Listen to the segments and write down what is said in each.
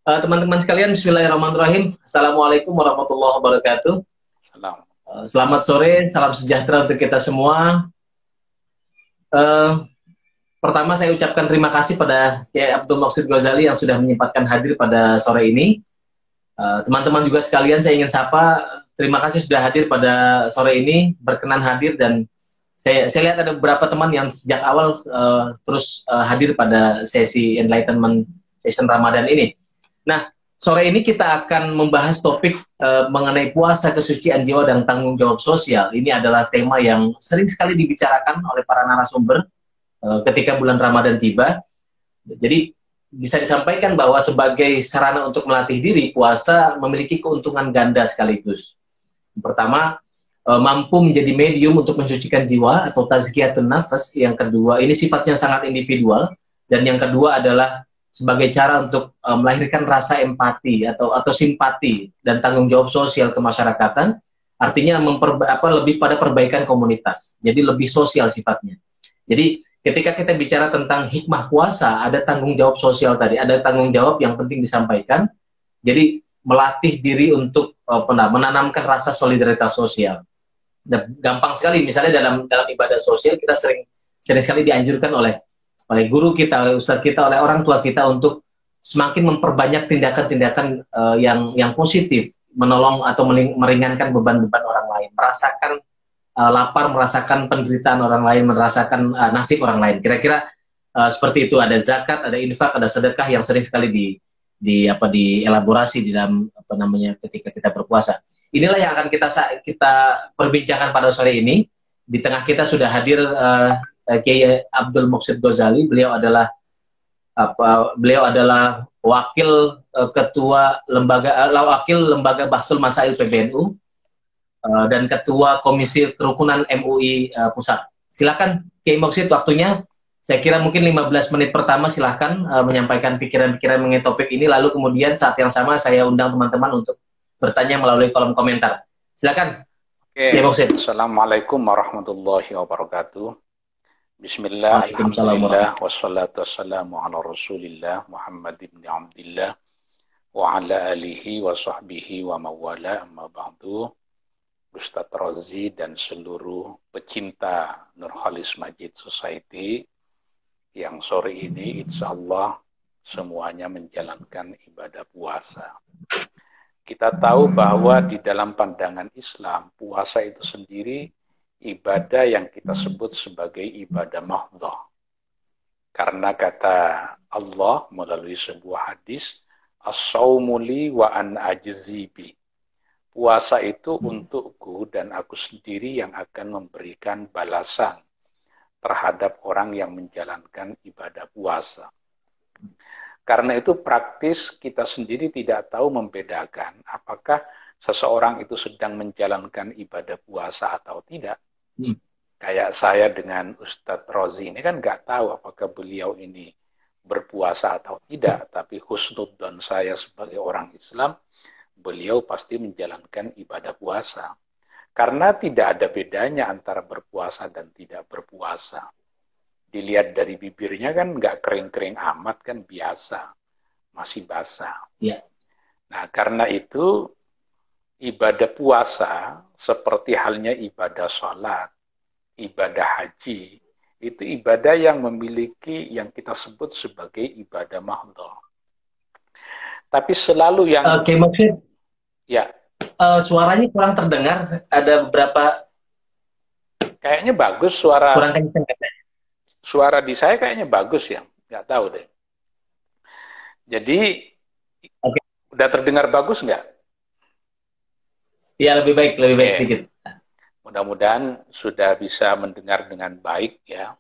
Teman-teman sekalian, Bismillahirrahmanirrahim. Assalamualaikum warahmatullahi wabarakatuh. Salam. Selamat sore, salam sejahtera untuk kita semua. Eh, Pertama saya ucapkan terima kasih pada Kiai Abdul Maqsid Ghazali yang sudah menyempatkan hadir pada sore ini. Teman-teman juga sekalian saya ingin sapa, terima kasih sudah hadir pada sore ini, berkenan hadir dan saya lihat ada beberapa teman yang sejak awal terus hadir pada sesi Enlightenment Session Ramadan ini. Nah, sore ini kita akan membahas topik mengenai puasa, kesucian jiwa, dan tanggung jawab sosial. Ini adalah tema yang sering sekali dibicarakan oleh para narasumber ketika bulan Ramadan tiba. Jadi, bisa disampaikan bahwa sebagai sarana untuk melatih diri, puasa memiliki keuntungan ganda sekaligus. Yang pertama, mampu menjadi medium untuk mensucikan jiwa atau tazkiyatun nafas. Yang kedua, ini sifatnya sangat individual. Dan yang kedua adalah sebagai cara untuk melahirkan rasa empati atau simpati dan tanggung jawab sosial kemasyarakatan, artinya lebih pada perbaikan komunitas. Jadi lebih sosial sifatnya. Jadi ketika kita bicara tentang hikmah puasa, ada tanggung jawab sosial tadi, ada tanggung jawab yang penting disampaikan. Jadi melatih diri untuk menanamkan rasa solidaritas sosial. Dan gampang sekali, misalnya dalam ibadah sosial kita sering sekali dianjurkan oleh guru kita, oleh ustadz kita, oleh orang tua kita untuk semakin memperbanyak tindakan-tindakan yang positif, menolong atau meringankan beban-beban orang lain, merasakan lapar, merasakan penderitaan orang lain, merasakan nasib orang lain. Kira-kira seperti itu. Ada zakat, ada infak, ada sedekah yang sering sekali dielaborasi di dalam ketika kita berpuasa. Inilah yang akan kita perbincangkan pada sore ini. Di tengah kita sudah hadir Kiai Abdul Maqsid Ghazali. Beliau adalah wakil ketua wakil lembaga Bahsul Masail PBNU dan ketua Komisi Kerukunan MUI Pusat. Silakan Kiai Maqsid, waktunya. Saya kira mungkin 15 menit pertama silahkan menyampaikan pikiran-pikiran mengenai topik ini, lalu kemudian saat yang sama saya undang teman-teman untuk bertanya melalui kolom komentar. Silakan, Kiai Maqsid. Assalamualaikum warahmatullahi wabarakatuh. Bismillah, Waalaikumsalam alhamdulillah, wassalatu wassalamu ala rasulillah Muhammad ibn Abdillah wa ala alihi wa sahbihi wa mawala amma ba'du. Ustadz Razi dan seluruh pecinta Nurholis Majid Society yang sore ini insya Allah semuanya menjalankan ibadah puasa. Kita tahu bahwa di dalam pandangan Islam, puasa itu sendiri ibadah yang kita sebut sebagai ibadah mahdhah. Karena kata Allah melalui sebuah hadis, as-saumu li wa an ajzi bi. Puasa itu untukku dan aku sendiri yang akan memberikan balasan terhadap orang yang menjalankan ibadah puasa. Karena itu praktis kita sendiri tidak tahu membedakan apakah seseorang itu sedang menjalankan ibadah puasa atau tidak. Kayak saya dengan Ustadz Rozi ini kan nggak tahu apakah beliau ini berpuasa atau tidak, tapi husnudzon saya sebagai orang Islam, beliau pasti menjalankan ibadah puasa. Karena tidak ada bedanya antara berpuasa dan tidak berpuasa. Dilihat dari bibirnya kan nggak kering-kering amat, kan biasa, masih basah. Ya. Nah, karena itu ibadah puasa seperti halnya ibadah sholat, ibadah haji, itu ibadah yang memiliki yang kita sebut sebagai ibadah mahdhah. Tapi selalu yang Maqsid, ya, suaranya kurang terdengar, ada beberapa kayaknya bagus suara. kurang kencang. Suara di saya kayaknya bagus ya, nggak tahu deh. Jadi udah terdengar bagus nggak? Ya, lebih baik sedikit. Mudah-mudahan sudah bisa mendengar dengan baik ya.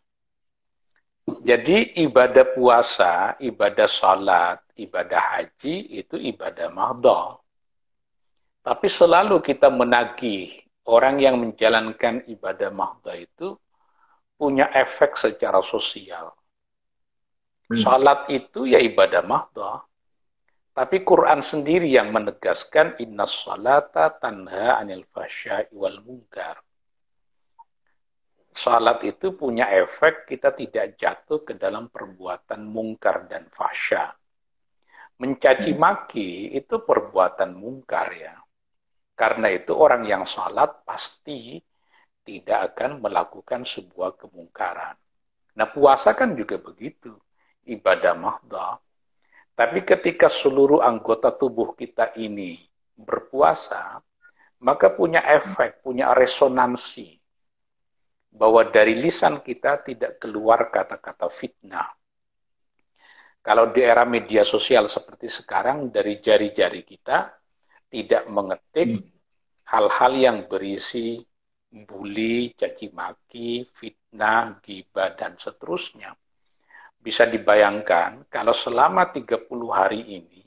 Jadi ibadah puasa, ibadah salat, ibadah haji itu ibadah mahdhah. Tapi selalu kita menagih orang yang menjalankan ibadah mahdhah itu punya efek secara sosial. Salat itu ya ibadah mahdhah. Tapi Quran sendiri yang menegaskan innas salata tanha anil fahsya'i wal munkar. Salat itu punya efek kita tidak jatuh ke dalam perbuatan mungkar dan fahsya. Mencaci maki itu perbuatan mungkar ya. Karena itu orang yang salat pasti tidak akan melakukan sebuah kemungkaran. Nah puasa kan juga begitu, ibadah mahdah. Tapi ketika seluruh anggota tubuh kita ini berpuasa, maka punya efek, punya resonansi. Bahwa dari lisan kita tidak keluar kata-kata fitnah. Kalau di era media sosial seperti sekarang, dari jari-jari kita tidak mengetik hal-hal yang berisi bully, caci maki, fitnah, ghibah, dan seterusnya. Bisa dibayangkan kalau selama 30 hari ini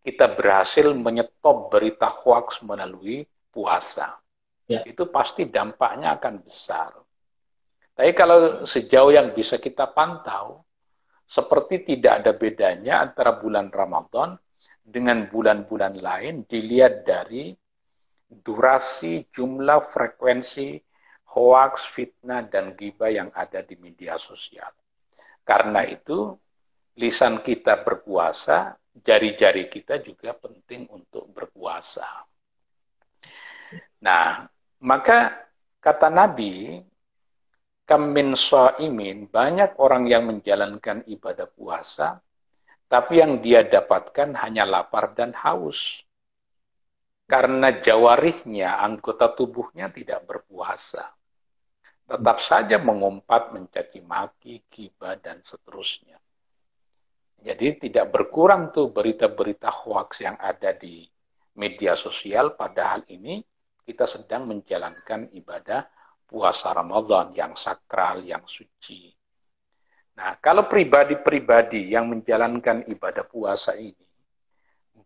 kita berhasil menyetop berita hoaks melalui puasa. Ya. Itu pasti dampaknya akan besar. Tapi kalau sejauh yang bisa kita pantau, seperti tidak ada bedanya antara bulan Ramadan dengan bulan-bulan lain dilihat dari durasi, jumlah, frekuensi, hoaks, fitnah, dan ghibah yang ada di media sosial. Karena itu, lisan kita berpuasa, jari-jari kita juga penting untuk berpuasa. Nah, maka kata Nabi, kam min shaimin, banyak orang yang menjalankan ibadah puasa, tapi yang dia dapatkan hanya lapar dan haus. Karena jawarihnya, anggota tubuhnya tidak berpuasa. Tetap saja mengumpat, mencaci maki, ghibah, dan seterusnya. Jadi tidak berkurang tuh berita-berita hoaks yang ada di media sosial, padahal ini kita sedang menjalankan ibadah puasa Ramadan yang sakral, yang suci. Nah, kalau pribadi-pribadi yang menjalankan ibadah puasa ini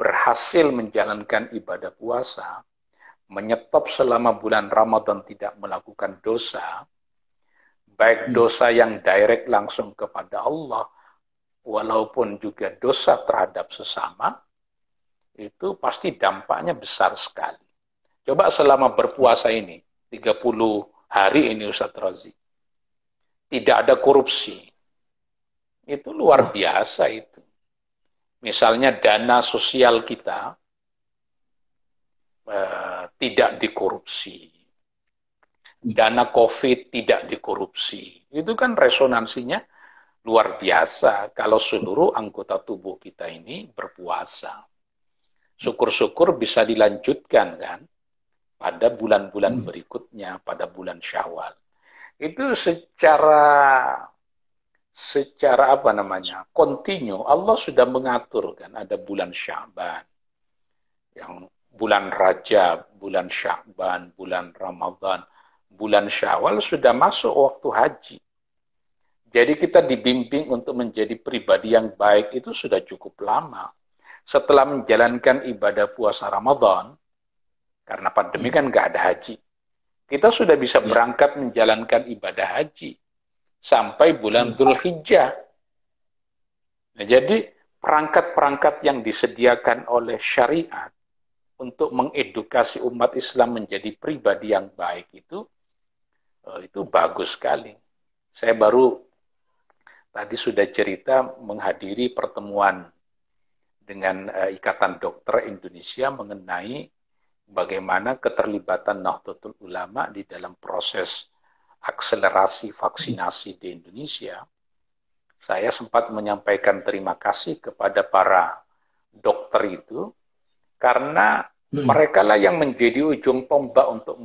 berhasil menjalankan ibadah puasa, menyetop selama bulan Ramadan tidak melakukan dosa, baik dosa yang direct langsung kepada Allah, walaupun juga dosa terhadap sesama, itu pasti dampaknya besar sekali. Coba selama berpuasa ini, 30 hari ini Ustaz Razi, tidak ada korupsi. Itu luar biasa itu. Misalnya dana sosial kita tidak dikorupsi. Dana COVID tidak dikorupsi. Itu kan resonansinya luar biasa kalau seluruh anggota tubuh kita ini berpuasa. Syukur-syukur bisa dilanjutkan kan pada bulan-bulan berikutnya, pada bulan Syawal. Itu secara apa namanya, kontinu Allah sudah mengatur kan, ada bulan Sya'ban, yang bulan Rajab, bulan Sya'ban, bulan Ramadan, bulan Syawal sudah masuk waktu haji. Jadi kita dibimbing untuk menjadi pribadi yang baik itu sudah cukup lama. Setelah menjalankan ibadah puasa Ramadan, karena pandemi kan nggak ada haji, kita sudah bisa berangkat menjalankan ibadah haji sampai bulan Dzulhijjah. Nah, jadi perangkat-perangkat yang disediakan oleh syariat untuk mengedukasi umat Islam menjadi pribadi yang baik itu bagus sekali. Saya baru tadi sudah cerita menghadiri pertemuan dengan Ikatan Dokter Indonesia mengenai bagaimana keterlibatan Nahdlatul Ulama di dalam proses akselerasi vaksinasi di Indonesia. Saya sempat menyampaikan terima kasih kepada para dokter itu, karena mereka lah yang menjadi ujung tombak untuk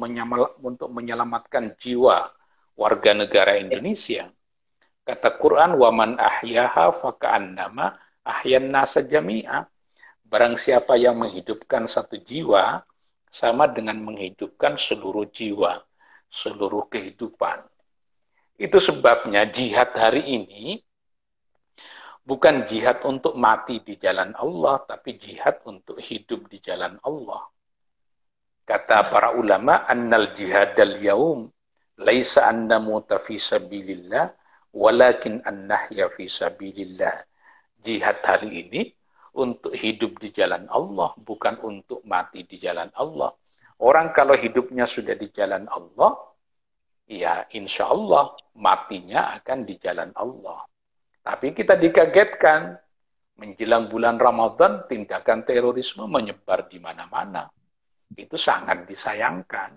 menyelamatkan jiwa warga negara Indonesia. Kata Quran, "Waman ahyaha faka'annama ahyan nasa jami'a." Barang siapa yang menghidupkan satu jiwa, sama dengan menghidupkan seluruh jiwa, seluruh kehidupan. Itu sebabnya jihad hari ini bukan jihad untuk mati di jalan Allah, tapi jihad untuk hidup di jalan Allah. Kata para ulama, annal jihadal yaum laisa annamuta fi sabilillah walakin annahya fi sabilillah. Jihad hari ini untuk hidup di jalan Allah, bukan untuk mati di jalan Allah. Orang kalau hidupnya sudah di jalan Allah, ya insya Allah matinya akan di jalan Allah. Tapi kita dikagetkan Menjelang bulan Ramadan, tindakan terorisme menyebar di mana-mana. Itu sangat disayangkan.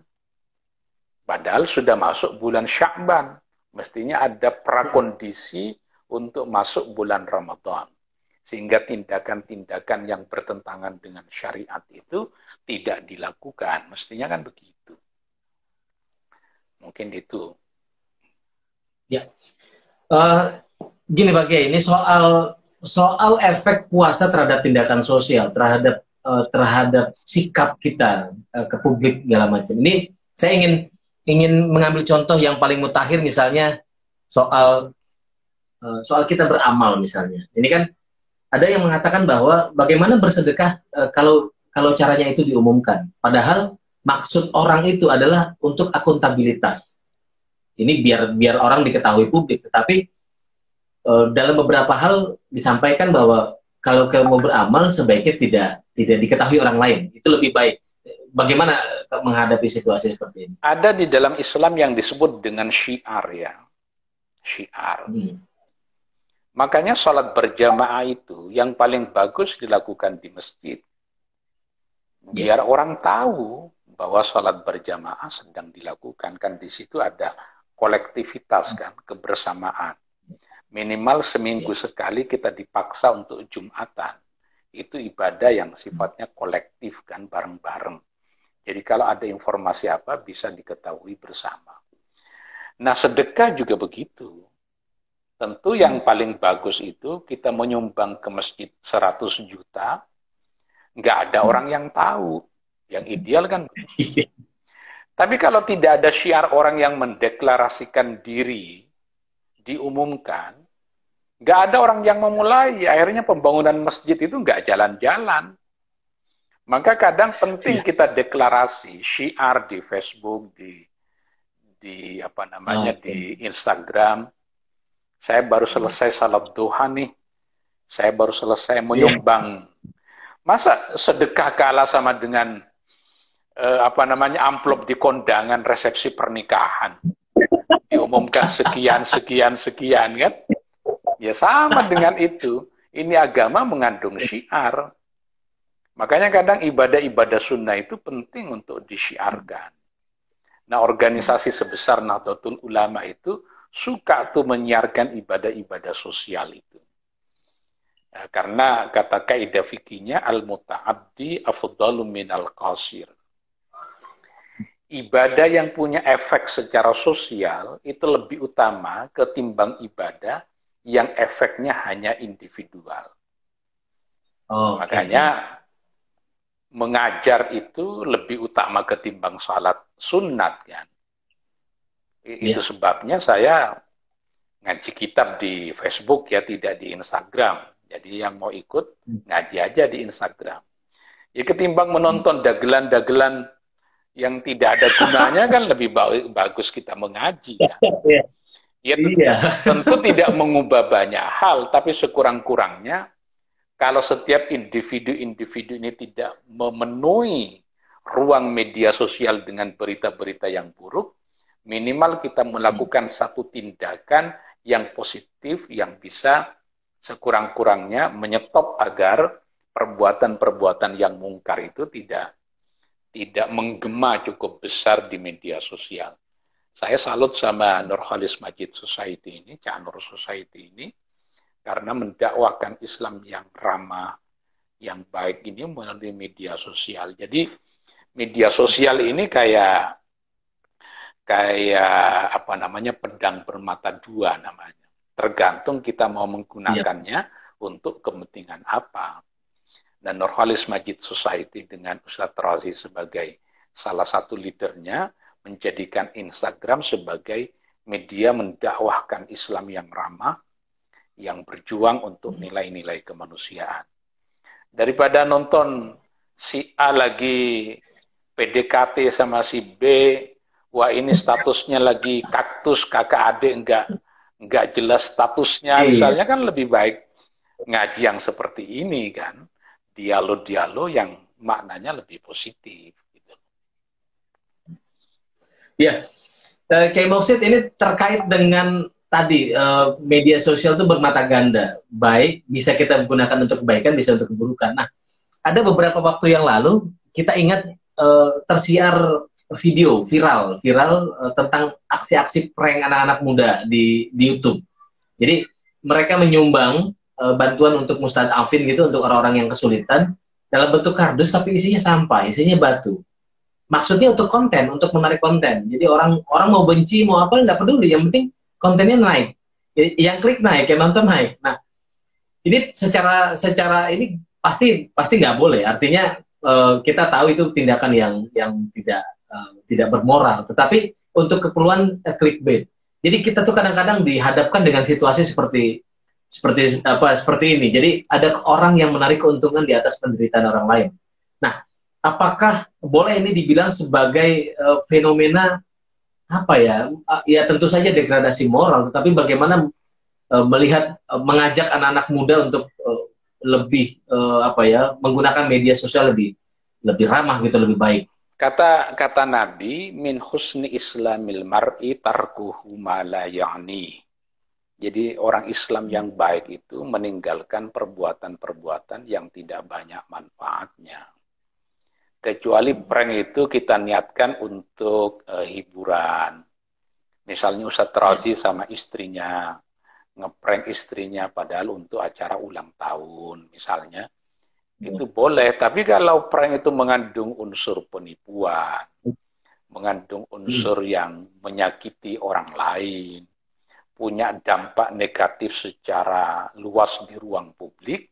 Padahal sudah masuk bulan Sya'ban. Mestinya ada prakondisi untuk masuk bulan Ramadan. Sehingga tindakan-tindakan yang bertentangan dengan syariat itu tidak dilakukan. Mestinya kan begitu. Mungkin itu. Ya. Gini Pak Kiai, ini soal efek puasa terhadap tindakan sosial, terhadap sikap kita ke publik segala macam. Ini saya ingin mengambil contoh yang paling mutakhir, misalnya soal kita beramal misalnya. Ini kan ada yang mengatakan bahwa bagaimana bersedekah kalau caranya itu diumumkan. Padahal maksud orang itu adalah untuk akuntabilitas. Ini biar orang diketahui publik, tetapi dalam beberapa hal disampaikan bahwa kalau kamu mau beramal sebaiknya tidak diketahui orang lain. Itu lebih baik. Bagaimana menghadapi situasi seperti ini? Ada di dalam Islam yang disebut dengan syiar ya. Syiar. Makanya sholat berjamaah itu yang paling bagus dilakukan di masjid. Biar orang tahu bahwa sholat berjamaah sedang dilakukan. Kan di situ ada kolektivitas kan, kebersamaan. Minimal seminggu sekali kita dipaksa untuk Jumatan. Itu ibadah yang sifatnya kolektif kan, bareng-bareng. Jadi kalau ada informasi apa bisa diketahui bersama. Nah sedekah juga begitu. Tentu yang paling bagus itu kita menyumbang ke masjid 100 juta, nggak ada orang yang tahu. Yang ideal kan. Tapi kalau tidak ada syiar orang yang mendeklarasikan diri, diumumkan, nggak ada orang yang memulai, akhirnya pembangunan masjid itu nggak jalan-jalan. Maka kadang penting kita deklarasi syiar di Facebook, di apa namanya, di Instagram. Saya baru selesai salat duha nih, saya baru selesai menyumbang. Masa sedekah kalah sama dengan apa namanya amplop di kondangan resepsi pernikahan? Diumumkan sekian kan? Ya sama dengan itu. Ini agama mengandung syiar. Makanya kadang ibadah-ibadah sunnah itu penting untuk disyiarkan. Nah organisasi sebesar Nahdlatul Ulama itu suka tuh menyiarkan ibadah-ibadah sosial itu. Nah, karena kata kaidah fikihnya al-muta'addi afdalu minal qasir. Ibadah yang punya efek secara sosial itu lebih utama ketimbang ibadah yang efeknya hanya individual. Makanya mengajar itu lebih utama ketimbang salat sunat kan. Itu sebabnya saya ngaji kitab di Facebook ya, tidak di Instagram. Jadi yang mau ikut ngaji aja di Instagram. Ya ketimbang menonton dagelan-dagelan yang tidak ada gunanya kan lebih bagus kita mengaji kan. Ya tentu tidak mengubah banyak hal, tapi sekurang-kurangnya kalau setiap individu-individu ini tidak memenuhi ruang media sosial dengan berita-berita yang buruk, minimal kita melakukan satu tindakan yang positif yang bisa sekurang-kurangnya menyetop agar perbuatan-perbuatan yang mungkar itu tidak menggema cukup besar di media sosial. Saya salut sama Nurholis Majid Society ini, Canur Society ini, karena mendakwahkan Islam yang ramah, yang baik ini melalui media sosial. Jadi media sosial ini kayak apa namanya pedang bermata dua namanya. Tergantung kita mau menggunakannya untuk kepentingan apa. Dan Nurholis Majid Society dengan Ustadz Razi sebagai salah satu leadernya menjadikan Instagram sebagai media mendakwahkan Islam yang ramah, yang berjuang untuk nilai-nilai kemanusiaan. Daripada nonton si A lagi PDKT sama si B, wah ini statusnya lagi kaktus, kakak adik enggak jelas statusnya, misalnya kan lebih baik ngaji yang seperti ini kan, dialog-dialog yang maknanya lebih positif. Gitu. Ya, Kiai Mausid ini terkait dengan tadi media sosial itu bermata ganda. Baik, bisa kita gunakan untuk kebaikan, bisa untuk keburukan. Nah, ada beberapa waktu yang lalu kita ingat tersiar video viral tentang aksi-aksi prank anak-anak muda di YouTube. Jadi mereka menyumbang bantuan untuk mustadafin gitu, untuk orang-orang yang kesulitan dalam bentuk kardus tapi isinya sampah, isinya batu. Maksudnya untuk konten, untuk menarik konten. Jadi orang mau benci, mau apa nggak peduli, yang penting kontennya naik. Yang klik naik, yang nonton naik. Nah, ini secara ini pasti nggak boleh. Artinya kita tahu itu tindakan yang tidak bermoral. Tetapi untuk keperluan clickbait. Jadi kita tuh kadang-kadang dihadapkan dengan situasi seperti ini. Jadi ada orang yang menarik keuntungan di atas penderitaan orang lain. Nah, apakah boleh ini dibilang sebagai fenomena apa ya? Ya tentu saja degradasi moral, tetapi bagaimana melihat mengajak anak-anak muda untuk lebih menggunakan media sosial lebih ramah gitu, lebih baik. Kata Nabi, min husni islamil mar'i tarkuhu ma la ya'ni. Jadi orang Islam yang baik itu meninggalkan perbuatan-perbuatan yang tidak banyak manfaatnya. Kecuali prank itu kita niatkan untuk hiburan. Misalnya Ustadz Razi sama istrinya ngeprank istrinya padahal untuk acara ulang tahun misalnya. Itu boleh, tapi kalau prank itu mengandung unsur penipuan, mengandung unsur yang menyakiti orang lain, punya dampak negatif secara luas di ruang publik,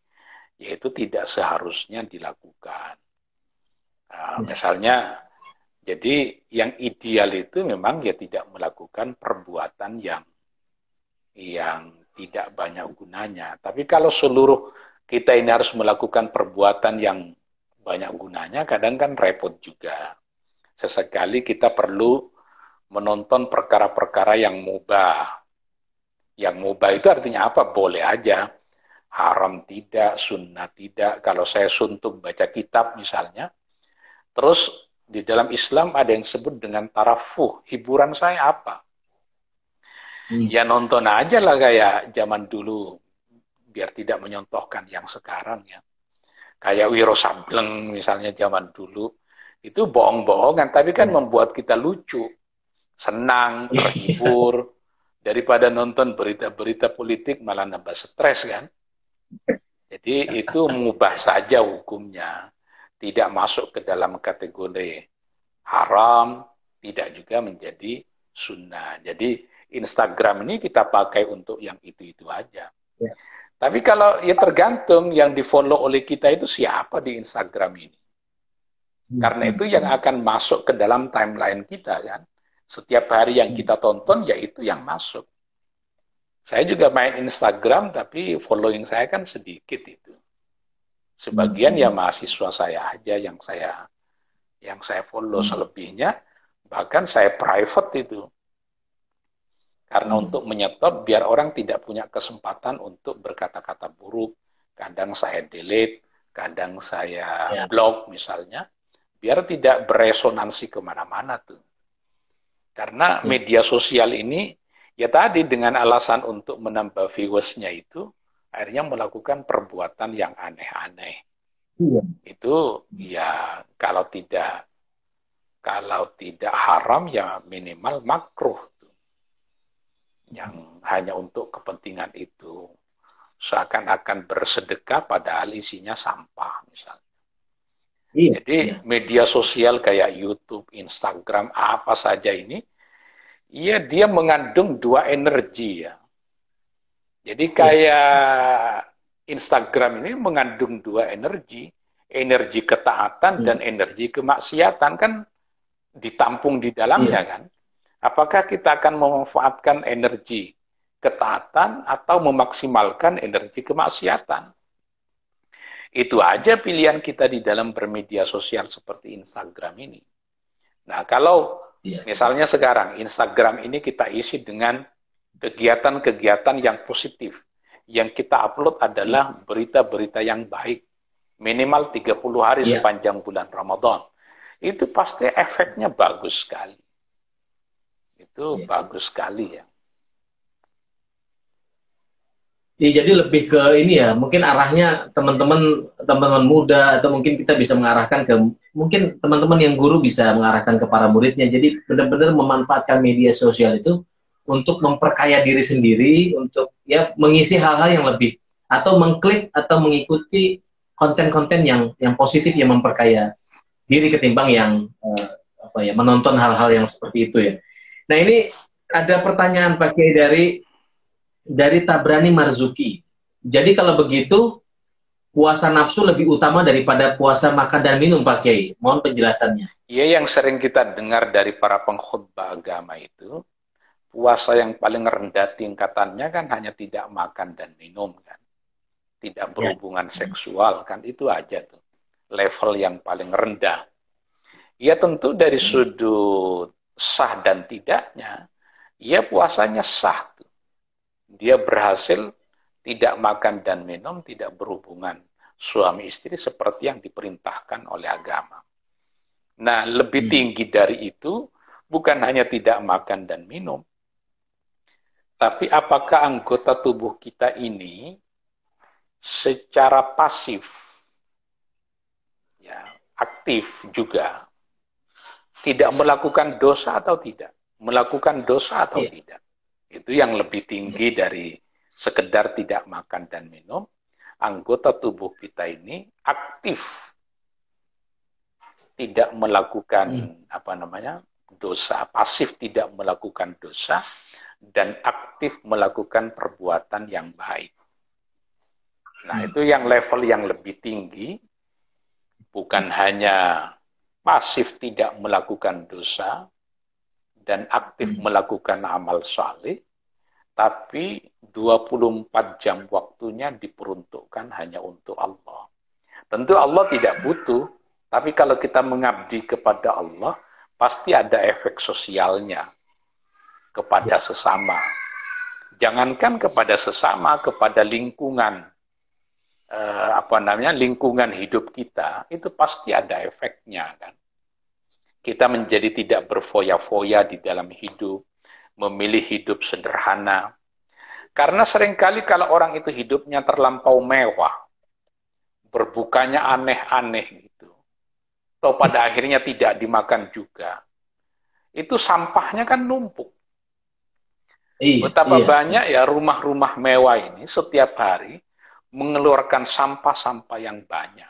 yaitu tidak seharusnya dilakukan. Misalnya, jadi yang ideal itu memang ya tidak melakukan perbuatan yang tidak banyak gunanya. Tapi kalau seluruh kita ini harus melakukan perbuatan yang banyak gunanya, kadang kan repot juga. Sesekali kita perlu menonton perkara-perkara yang mubah. Yang mubah itu artinya apa? Boleh aja. Haram tidak, sunnah tidak. Kalau saya suntuk baca kitab misalnya, terus di dalam Islam ada yang disebut dengan tarafuh. Hiburan saya apa? Ya nonton aja lah kayak zaman dulu. Biar tidak menyontohkan yang sekarang ya. Kayak Wiro Sableng misalnya zaman dulu. Itu bohong-bohongan, tapi kan membuat kita lucu. Senang, terhibur. Daripada nonton berita-berita politik malah nambah stres kan. Jadi itu mengubah saja hukumnya. Tidak masuk ke dalam kategori haram, tidak juga menjadi sunnah. Jadi Instagram ini kita pakai untuk yang itu-itu aja. Ya. Tapi kalau ya tergantung yang di-follow oleh kita itu siapa di Instagram ini. Karena itu yang akan masuk ke dalam timeline kita kan. Setiap hari yang kita tonton ya itu yang masuk. Saya juga main Instagram tapi following saya kan sedikit itu. Sebagian ya mahasiswa saya aja yang saya follow, selebihnya bahkan saya private itu. Karena untuk menyetop biar orang tidak punya kesempatan untuk berkata-kata buruk. Kadang saya delete, kadang saya blog misalnya. Biar tidak beresonansi kemana-mana tuh. Karena media sosial ini, ya tadi dengan alasan untuk menambah viewersnya itu, akhirnya melakukan perbuatan yang aneh-aneh. Itu ya kalau tidak haram ya minimal makruh. Yang hanya untuk kepentingan itu. Seakan-akan bersedekah padahal isinya sampah misalnya. Jadi media sosial kayak YouTube, Instagram, apa saja ini, ya dia mengandung dua energi ya. Jadi kayak Instagram ini mengandung dua energi ketaatan dan energi kemaksiatan kan ditampung di dalamnya kan. Apakah kita akan memanfaatkan energi ketaatan atau memaksimalkan energi kemaksiatan? Itu aja pilihan kita di dalam bermedia sosial seperti Instagram ini. Nah, kalau misalnya sekarang Instagram ini kita isi dengan kegiatan-kegiatan yang positif. Yang kita upload adalah berita-berita yang baik. Minimal 30 hari sepanjang bulan Ramadan. Itu pasti efeknya bagus sekali. Itu bagus sekali ya. Ya, jadi lebih ke ini ya, mungkin arahnya teman-teman muda atau mungkin kita bisa mengarahkan ke mungkin teman-teman yang guru bisa mengarahkan ke para muridnya. Jadi benar-benar memanfaatkan media sosial itu untuk memperkaya diri sendiri, untuk ya mengisi hal-hal yang lebih atau mengklik atau mengikuti konten-konten yang positif yang memperkaya diri ketimbang yang apa ya menonton hal-hal yang seperti itu ya. Nah ini ada pertanyaan Pak Kiai dari Tabrani Marzuki. Jadi kalau begitu puasa nafsu lebih utama daripada puasa makan dan minum Pak Kiai. Mohon penjelasannya. Ya, yang sering kita dengar dari para pengkhotbah agama itu, puasa yang paling rendah tingkatannya kan hanya tidak makan dan minum kan. Tidak Ya. berhubungan seksual kan, itu aja tuh. Level yang paling rendah. Ya tentu dari sudut sah dan tidaknya, ya puasanya sah tuh. Dia berhasil tidak makan dan minum, tidak berhubungan suami istri seperti yang diperintahkan oleh agama. Nah, lebih tinggi dari itu, bukan hanya tidak makan dan minum, tapi apakah anggota tubuh kita ini secara pasif, ya, aktif juga, tidak melakukan dosa atau tidak? Melakukan dosa atau Ya. tidak? Itu yang lebih tinggi dari sekedar tidak makan dan minum. Anggota tubuh kita ini aktif, tidak melakukan dosa, pasif tidak melakukan dosa, dan aktif melakukan perbuatan yang baik. Nah, itu yang level yang lebih tinggi, bukan hanya pasif tidak melakukan dosa dan aktif melakukan amal saleh, tapi 24 jam waktunya diperuntukkan hanya untuk Allah. Tentu Allah tidak butuh, tapi kalau kita mengabdi kepada Allah, pasti ada efek sosialnya kepada sesama. Jangankan kepada sesama, kepada lingkungan, lingkungan hidup kita, itu pasti ada efeknya kan. Kita menjadi tidak berfoya-foya di dalam hidup, memilih hidup sederhana. Karena seringkali kalau orang itu hidupnya terlampau mewah, berbukanya aneh-aneh gitu, atau pada akhirnya tidak dimakan juga, itu sampahnya kan numpuk. Betapa banyak ya rumah-rumah mewah ini setiap hari mengeluarkan sampah-sampah yang banyak.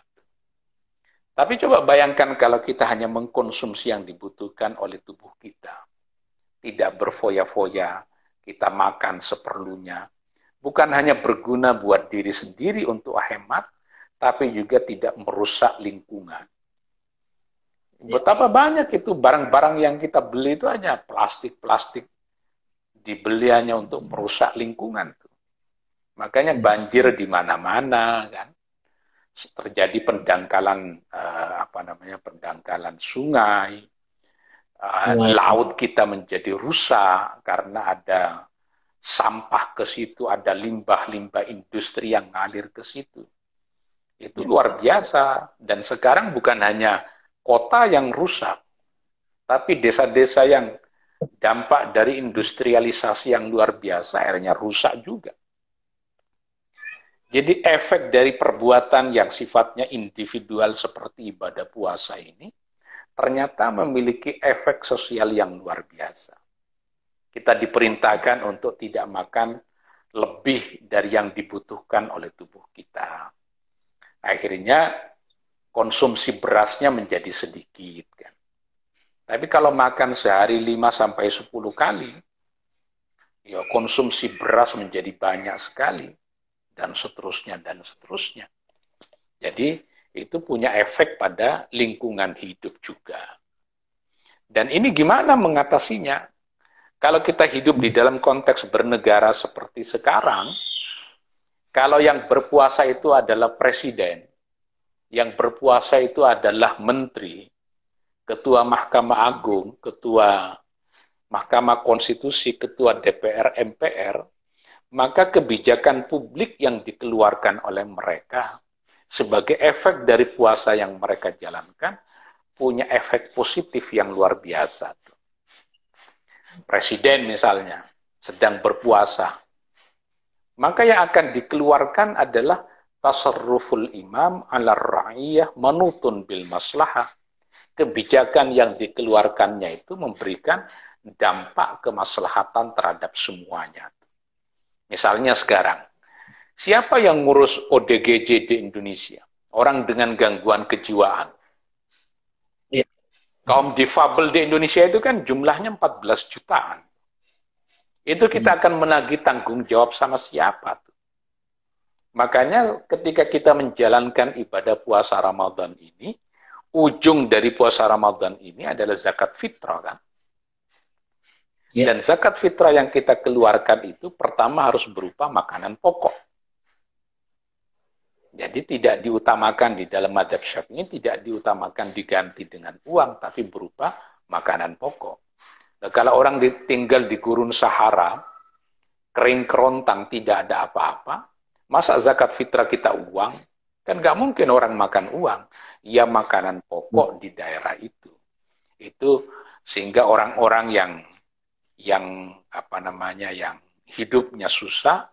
Tapi coba bayangkan kalau kita hanya mengkonsumsi yang dibutuhkan oleh tubuh kita. Tidak berfoya-foya, kita makan seperlunya. Bukan hanya berguna buat diri sendiri untuk hemat, tapi juga tidak merusak lingkungan. Betapa banyak itu barang-barang yang kita beli itu hanya plastik-plastik. Dibeli hanya untuk merusak lingkungan. Makanya banjir di mana-mana kan. Terjadi pendangkalan pendangkalan sungai, laut kita menjadi rusak karena ada sampah ke situ, ada limbah-limbah industri yang ngalir ke situ. Itu luar biasa. Dan sekarang bukan hanya kota yang rusak, tapi desa-desa yang dampak dari industrialisasi yang luar biasa akhirnya rusak juga. Jadi efek dari perbuatan yang sifatnya individual seperti ibadah puasa ini ternyata memiliki efek sosial yang luar biasa. Kita diperintahkan untuk tidak makan lebih dari yang dibutuhkan oleh tubuh kita. Akhirnya konsumsi berasnya menjadi sedikit kan. Tapi kalau makan sehari 5-10 kali, ya konsumsi beras menjadi banyak sekali. Dan seterusnya, dan seterusnya. Jadi, itu punya efek pada lingkungan hidup juga. Dan ini gimana mengatasinya? Kalau kita hidup di dalam konteks bernegara seperti sekarang, kalau yang berpuasa itu adalah presiden, yang berpuasa itu adalah menteri, ketua Mahkamah Agung, ketua Mahkamah Konstitusi, ketua DPR, MPR, maka kebijakan publik yang dikeluarkan oleh mereka sebagai efek dari puasa yang mereka jalankan punya efek positif yang luar biasa. Presiden misalnya sedang berpuasa, maka yang akan dikeluarkan adalah tasarruful imam ala ra'iyah manutun bil maslahah. Kebijakan yang dikeluarkannya itu memberikan dampak kemaslahatan terhadap semuanya. Misalnya sekarang, siapa yang ngurus ODGJ di Indonesia? Orang dengan gangguan kejiwaan. Iya. Kaum difabel di Indonesia itu kan jumlahnya 14 jutaan. Itu kita akan menagih tanggung jawab sama siapa? Makanya ketika kita menjalankan ibadah puasa Ramadan ini, ujung dari puasa Ramadan ini adalah zakat fitrah, kan? Yeah. Dan zakat fitrah yang kita keluarkan itu pertama harus berupa makanan pokok. Jadi tidak diutamakan di dalam mazhab Syafi'i, tidak diutamakan diganti dengan uang, tapi berupa makanan pokok. Nah, kalau orang tinggal di gurun Sahara, kering kerontang, tidak ada apa-apa, masa zakat fitrah kita uang? Kan nggak mungkin orang makan uang. Ya makanan pokok di daerah itu. Itu sehingga orang-orang yang hidupnya susah,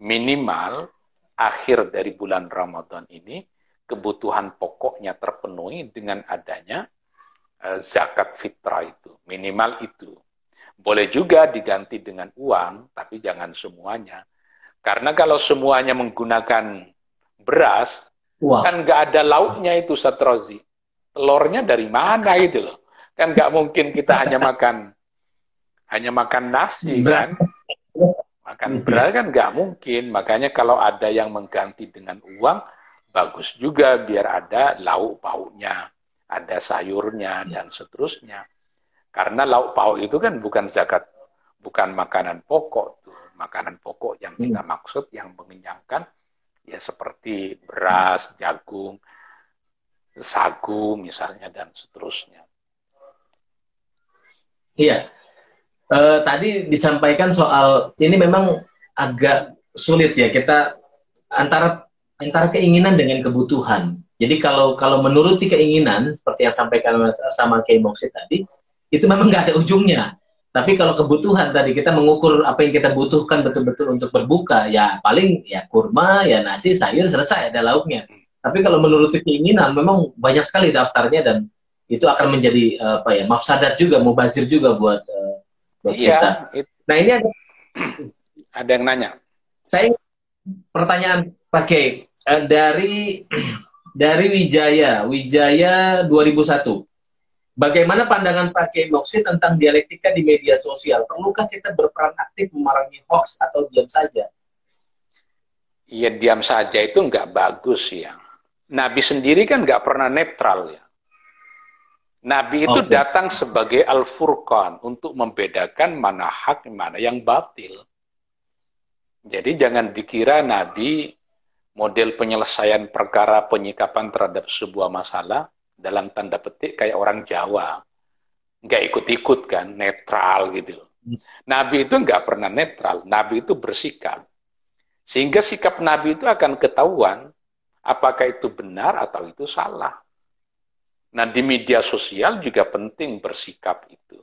minimal akhir dari bulan Ramadan ini kebutuhan pokoknya terpenuhi dengan adanya zakat fitrah itu. Minimal itu. Boleh juga diganti dengan uang, tapi jangan semuanya. Karena kalau semuanya menggunakan beras, kan nggak ada lauknya itu, Satrozi. Telurnya dari mana itu loh? Kan nggak mungkin kita hanya makan nasi kan? Makan beras kan nggak mungkin. Makanya kalau ada yang mengganti dengan uang, bagus juga biar ada lauk pauknya, ada sayurnya dan seterusnya. Karena lauk pauk itu kan bukan zakat, bukan makanan pokok tuh. Makanan pokok yang kita maksud yang mengenyangkan ya seperti beras, jagung, sagu misalnya dan seterusnya. Iya. Tadi disampaikan soal ini memang agak sulit ya kita antara keinginan dengan kebutuhan. Jadi kalau menuruti keinginan seperti yang sampaikan sama Kiai Moksid tadi, itu memang nggak ada ujungnya. Tapi kalau kebutuhan tadi kita mengukur apa yang kita butuhkan betul-betul untuk berbuka, ya paling ya kurma, ya nasi, sayur, selesai ada lauknya. Tapi kalau menuruti keinginan memang banyak sekali daftarnya dan itu akan menjadi mafsadat juga, mubazir juga buat kita. Nah ini ada yang nanya. Saya pertanyaan Pak Kiai dari Wijaya 2001. Bagaimana pandangan Pak Kiai Moksid tentang dialektika di media sosial? Perlukah kita berperan aktif memerangi hoax atau diam saja? Iya, diam saja itu nggak bagus ya. Nabi sendiri kan nggak pernah netral ya. Nabi itu datang sebagai Al-Furqan untuk membedakan mana hak, mana yang batil. Jadi jangan dikira Nabi model penyelesaian perkara penyikapan terhadap sebuah masalah dalam tanda petik kayak orang Jawa. Nggak ikut-ikut kan, netral gitu. Nabi itu nggak pernah netral, Nabi itu bersikap. Sehingga sikap Nabi itu akan ketahuan apakah itu benar atau itu salah. Nah, di media sosial juga penting bersikap itu.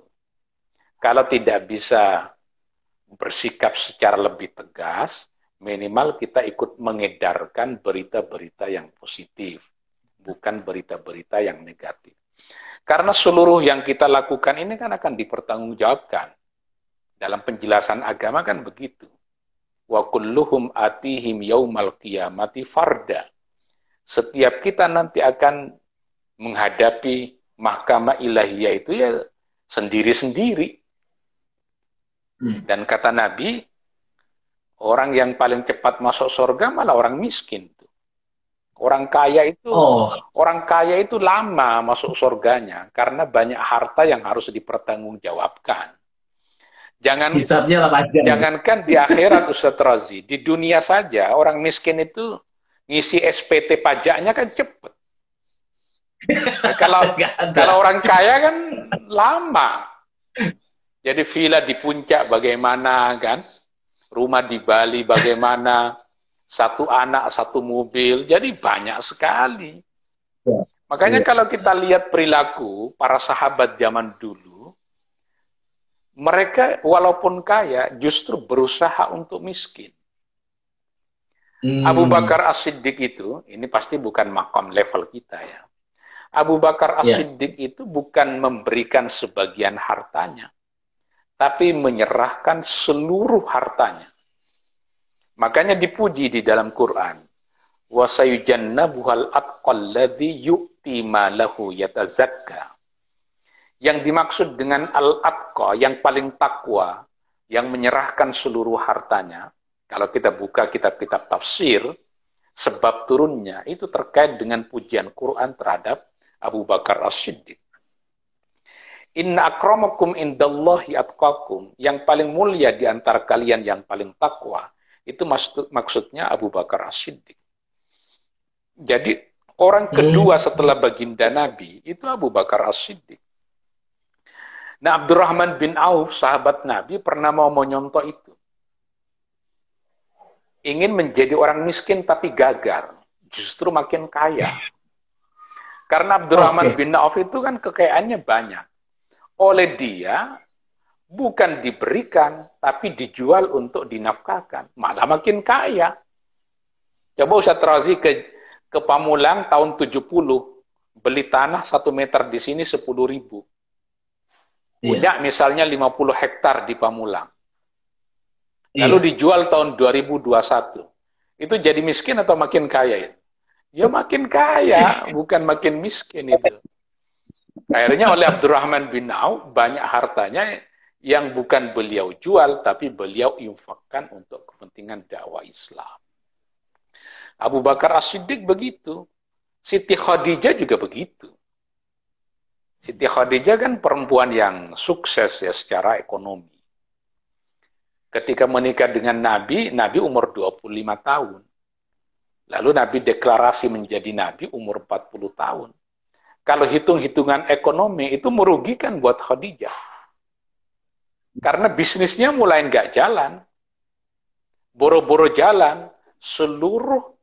Kalau tidak bisa bersikap secara lebih tegas, minimal kita ikut mengedarkan berita-berita yang positif, bukan berita-berita yang negatif. Karena seluruh yang kita lakukan ini kan akan dipertanggungjawabkan. Dalam penjelasan agama kan begitu. Wa kulluhum atihim yaumal qiyamati farda. Setiap kita nanti akan menghadapi mahkamah ilahiyah itu ya sendiri-sendiri. Dan kata Nabi, orang yang paling cepat masuk surga malah orang miskin. Orang kaya itu lama masuk surganya karena banyak harta yang harus dipertanggungjawabkan. Jangankan di akhirat Ustaz Razi, di dunia saja orang miskin itu ngisi SPT pajaknya kan cepet. Nah, kalau orang kaya kan lama. Jadi villa di puncak bagaimana kan? Rumah di Bali bagaimana? Satu anak, satu mobil. Jadi banyak sekali. Makanya kalau kita lihat perilaku para sahabat zaman dulu, mereka walaupun kaya justru berusaha untuk miskin. Abu Bakar As-Siddiq itu, ini pasti bukan makam level kita ya. Abu Bakar As-Siddiq itu bukan memberikan sebagian hartanya, tapi menyerahkan seluruh hartanya. Makanya dipuji di dalam Quran. Wa sayujannabuhal atqal ladzi yu'ti malahu yatazakka. Yang dimaksud dengan al-atqa, yang paling takwa, yang menyerahkan seluruh hartanya, kalau kita buka kitab-kitab tafsir, sebab turunnya itu terkait dengan pujian Quran terhadap Abu Bakar As-Siddiq. Inna akramakum indallahi atqakum, yang paling mulia di antara kalian yang paling takwa, itu maksudnya Abu Bakar As-Siddiq. Jadi orang kedua setelah baginda Nabi itu Abu Bakar As-Siddiq. Nah, Abdurrahman bin Auf, sahabat Nabi, pernah mau menyontoh itu. Ingin menjadi orang miskin tapi gagal. Justru makin kaya. Karena Abdurrahman bin Auf itu kan kekayaannya banyak. Oleh dia, bukan diberikan, tapi dijual untuk dinafkahkan. Malah makin kaya. Coba Ustaz Razi ke Pamulang tahun 70. Beli tanah 1 meter di sini 10.000. Punya misalnya 50 hektar di Pamulang. Lalu dijual tahun 2021. Itu jadi miskin atau makin kaya itu? Ya makin kaya, bukan makin miskin itu. Akhirnya oleh Abdurrahman bin Auf, banyak hartanya yang bukan beliau jual, tapi beliau infakkan untuk kepentingan dakwah Islam. Abu Bakar As-Siddiq begitu. Siti Khadijah juga begitu. Siti Khadijah kan perempuan yang sukses ya secara ekonomi. Ketika menikah dengan Nabi, Nabi umur 25 tahun. Lalu Nabi deklarasi menjadi Nabi umur 40 tahun. Kalau hitung-hitungan ekonomi itu merugikan buat Khadijah. Karena bisnisnya mulai nggak jalan. Boro-boro jalan, seluruh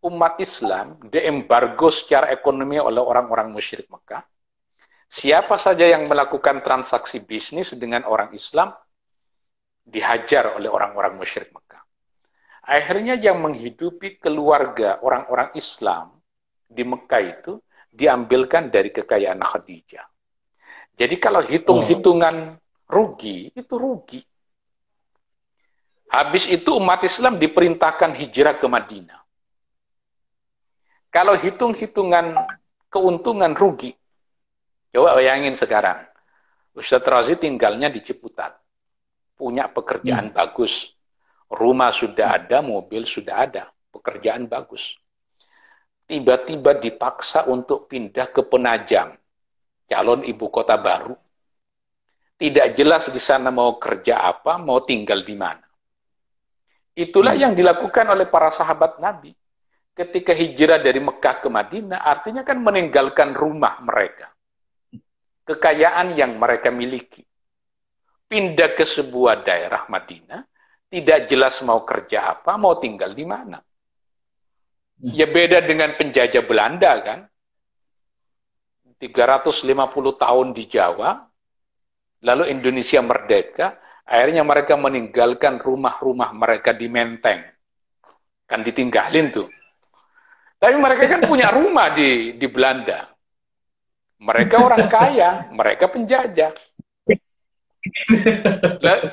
umat Islam diembargo secara ekonomi oleh orang-orang musyrik Mekah. Siapa saja yang melakukan transaksi bisnis dengan orang Islam, dihajar oleh orang-orang musyrik Mekah. Akhirnya yang menghidupi keluarga orang-orang Islam di Mekah itu diambilkan dari kekayaan Khadijah. Jadi kalau hitung-hitungan rugi, itu rugi. Habis itu umat Islam diperintahkan hijrah ke Madinah. Kalau hitung-hitungan keuntungan rugi, coba bayangin sekarang, Ustaz Razi tinggalnya di Ciputat, punya pekerjaan bagus, rumah sudah ada, mobil sudah ada, pekerjaan bagus. Tiba-tiba dipaksa untuk pindah ke Penajam, calon ibu kota baru. Tidak jelas di sana mau kerja apa, mau tinggal di mana. Itulah yang dilakukan oleh para sahabat Nabi. Ketika hijrah dari Mekah ke Madinah, artinya kan meninggalkan rumah mereka. Kekayaan yang mereka miliki. Pindah ke sebuah daerah Madinah, tidak jelas mau kerja apa, mau tinggal di mana. Ya beda dengan penjajah Belanda kan. 350 tahun di Jawa, lalu Indonesia merdeka, akhirnya mereka meninggalkan rumah-rumah mereka di Menteng. Kan ditinggalin tuh. Tapi mereka kan punya rumah di Belanda. Mereka orang kaya, mereka penjajah.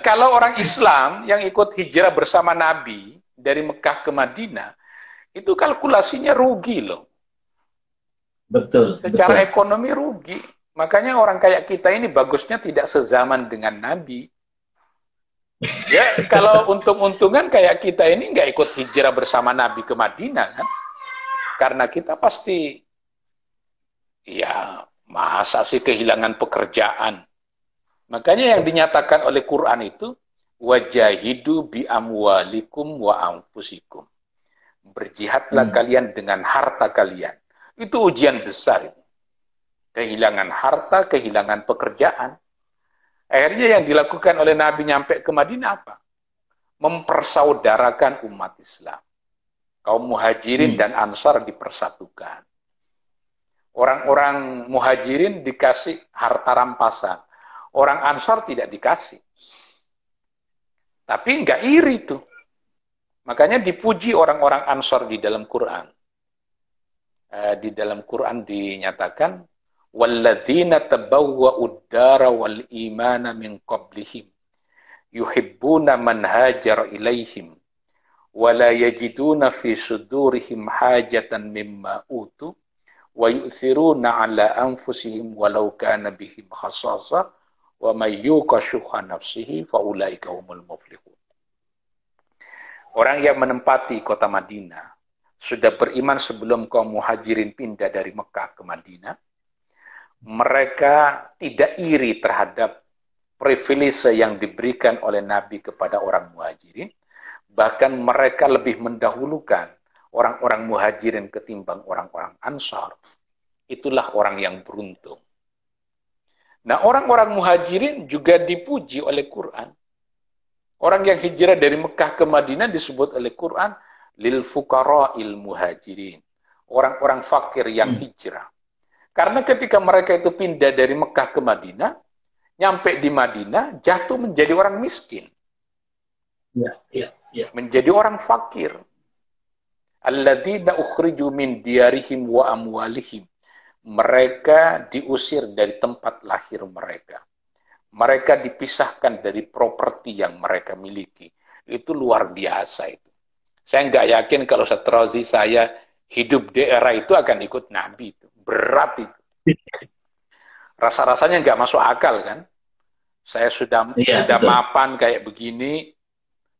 Kalau orang Islam yang ikut hijrah bersama Nabi dari Mekah ke Madinah, itu kalkulasinya rugi loh. Betul. Secara ekonomi rugi. Makanya orang kayak kita ini bagusnya tidak sezaman dengan Nabi. Ya, kalau untung-untungan kayak kita ini nggak ikut hijrah bersama Nabi ke Madinah kan? Karena kita pasti, ya masa sih kehilangan pekerjaan. Makanya yang dinyatakan oleh Quran itu, wajahidu bi amwalikum wa anfusikum. Berjihadlah kalian dengan harta kalian. Itu ujian besar itu. Kehilangan harta, kehilangan pekerjaan. Akhirnya yang dilakukan oleh Nabi nyampe ke Madinah apa? Mempersaudarakan umat Islam. Kaum muhajirin dan ansar dipersatukan. Orang-orang muhajirin dikasih harta rampasan. Orang ansar tidak dikasih. Tapi nggak iri tuh. Makanya dipuji orang-orang Ansor di dalam Quran. Di dalam Quran dinyatakan, walladzina tabawwa'ud dara wal imana min qablihim yuhibbuna man hajar ilaihim wa la yajiduna fi sudurihim hajatan mimma utu wa yu'thiruna ala anfusihim walau kana bihim khasasa wa may yuqa syuha nafsihi fa ulaika humul muflihun. Orang yang menempati kota Madinah sudah beriman sebelum kaum muhajirin pindah dari Mekah ke Madinah. Mereka tidak iri terhadap privilege yang diberikan oleh Nabi kepada orang muhajirin. Bahkan mereka lebih mendahulukan orang-orang muhajirin ketimbang orang-orang Ansar. Itulah orang yang beruntung. Nah, orang-orang muhajirin juga dipuji oleh Quran. Orang yang hijrah dari Mekah ke Madinah disebut oleh Quran lil fuqara'il muhajirin. Orang-orang fakir yang hijrah. Karena ketika mereka itu pindah dari Mekah ke Madinah, nyampe di Madinah, jatuh menjadi orang miskin. Menjadi orang fakir. Alladzina ukhriju min diyarihim wa amwalihim. Mereka diusir dari tempat lahir mereka. Mereka dipisahkan dari properti yang mereka miliki. Itu luar biasa itu. Saya nggak yakin kalau setelah saya hidup di era itu akan ikut Nabi itu. Berat itu. Rasa-rasanya nggak masuk akal kan. Saya sudah mapan kayak begini,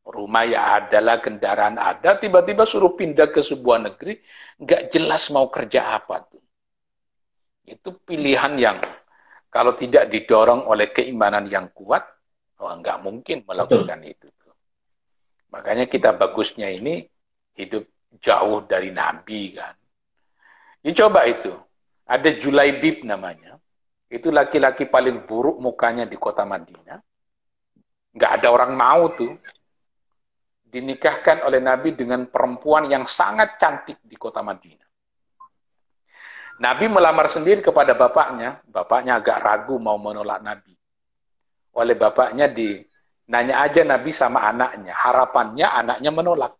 rumah ya adalah, kendaraan ada, tiba-tiba suruh pindah ke sebuah negeri, nggak jelas mau kerja apa tuh. Itu pilihan yang kalau tidak didorong oleh keimanan yang kuat, nggak mungkin melakukan itu. Makanya kita bagusnya ini hidup jauh dari Nabi kan. Ya coba itu. Ada Julaibib namanya. Itu laki-laki paling buruk mukanya di kota Madinah. Nggak ada orang mau tuh. Dinikahkan oleh Nabi dengan perempuan yang sangat cantik di kota Madinah. Nabi melamar sendiri kepada bapaknya. Bapaknya agak ragu mau menolak Nabi. Oleh bapaknya nanya aja Nabi sama anaknya. Harapannya anaknya menolak.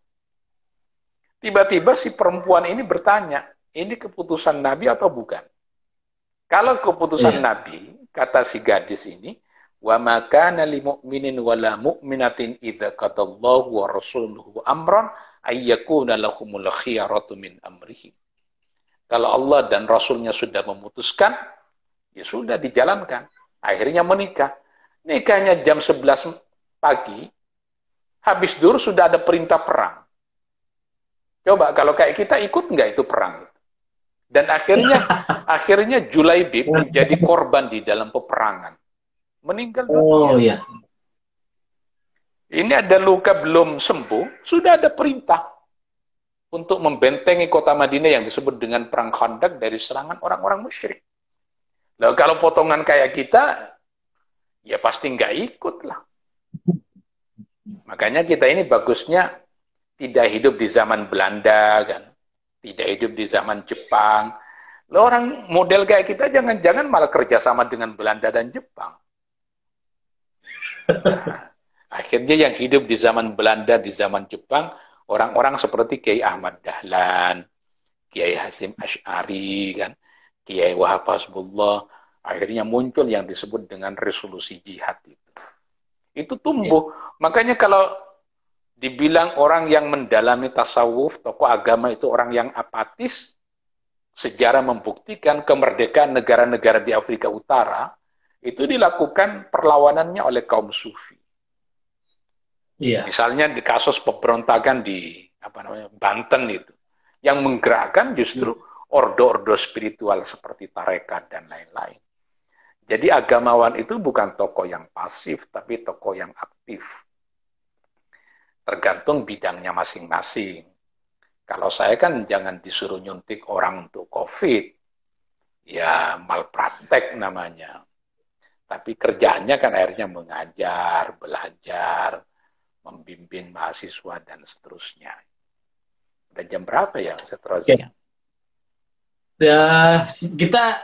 Tiba-tiba si perempuan ini bertanya, ini keputusan Nabi atau bukan? Kalau keputusan Nabi, kata si gadis ini, wa ma kana lil mu'minin wala mu'minatin idza qadallahu wa rasuluhu amran ay yakuna lahumul khiyaratu min amrihim. Kalau Allah dan Rasulnya sudah memutuskan, ya sudah dijalankan. Akhirnya menikah. Nikahnya jam 11 pagi, habis zuhur sudah ada perintah perang. Coba kalau kayak kita ikut nggak itu perang? Dan akhirnya Julaibib menjadi korban di dalam peperangan. Meninggal dunia. Ini ada luka belum sembuh, sudah ada perintah untuk membentengi kota Madinah yang disebut dengan perang Khandaq dari serangan orang-orang musyrik. Lalu kalau potongan kayak kita, ya pasti nggak ikut lah. Makanya kita ini bagusnya tidak hidup di zaman Belanda kan. Tidak hidup di zaman Jepang. Loh, orang model kayak kita jangan-jangan malah kerjasama dengan Belanda dan Jepang. Nah, akhirnya yang hidup di zaman Belanda, di zaman Jepang, orang-orang seperti Kiai Ahmad Dahlan, Kiai Hasyim Asy'ari, kan, Kiai Wahab Hasbullah, akhirnya muncul yang disebut dengan resolusi jihad itu. Itu tumbuh. Makanya kalau dibilang orang yang mendalami tasawuf, tokoh agama itu orang yang apatis, sejarah membuktikan kemerdekaan negara-negara di Afrika Utara itu dilakukan perlawanannya oleh kaum sufi. Misalnya di kasus pemberontakan di Banten itu, yang menggerakkan justru ordo-ordo spiritual seperti tarekat dan lain-lain. Jadi agamawan itu bukan tokoh yang pasif, tapi tokoh yang aktif. Tergantung bidangnya masing-masing. Kalau saya kan jangan disuruh nyuntik orang untuk COVID. Ya malpraktek namanya. Tapi kerjaannya kan akhirnya mengajar, belajar, membimbing mahasiswa, dan seterusnya. Udah jam berapa ya seterusnya?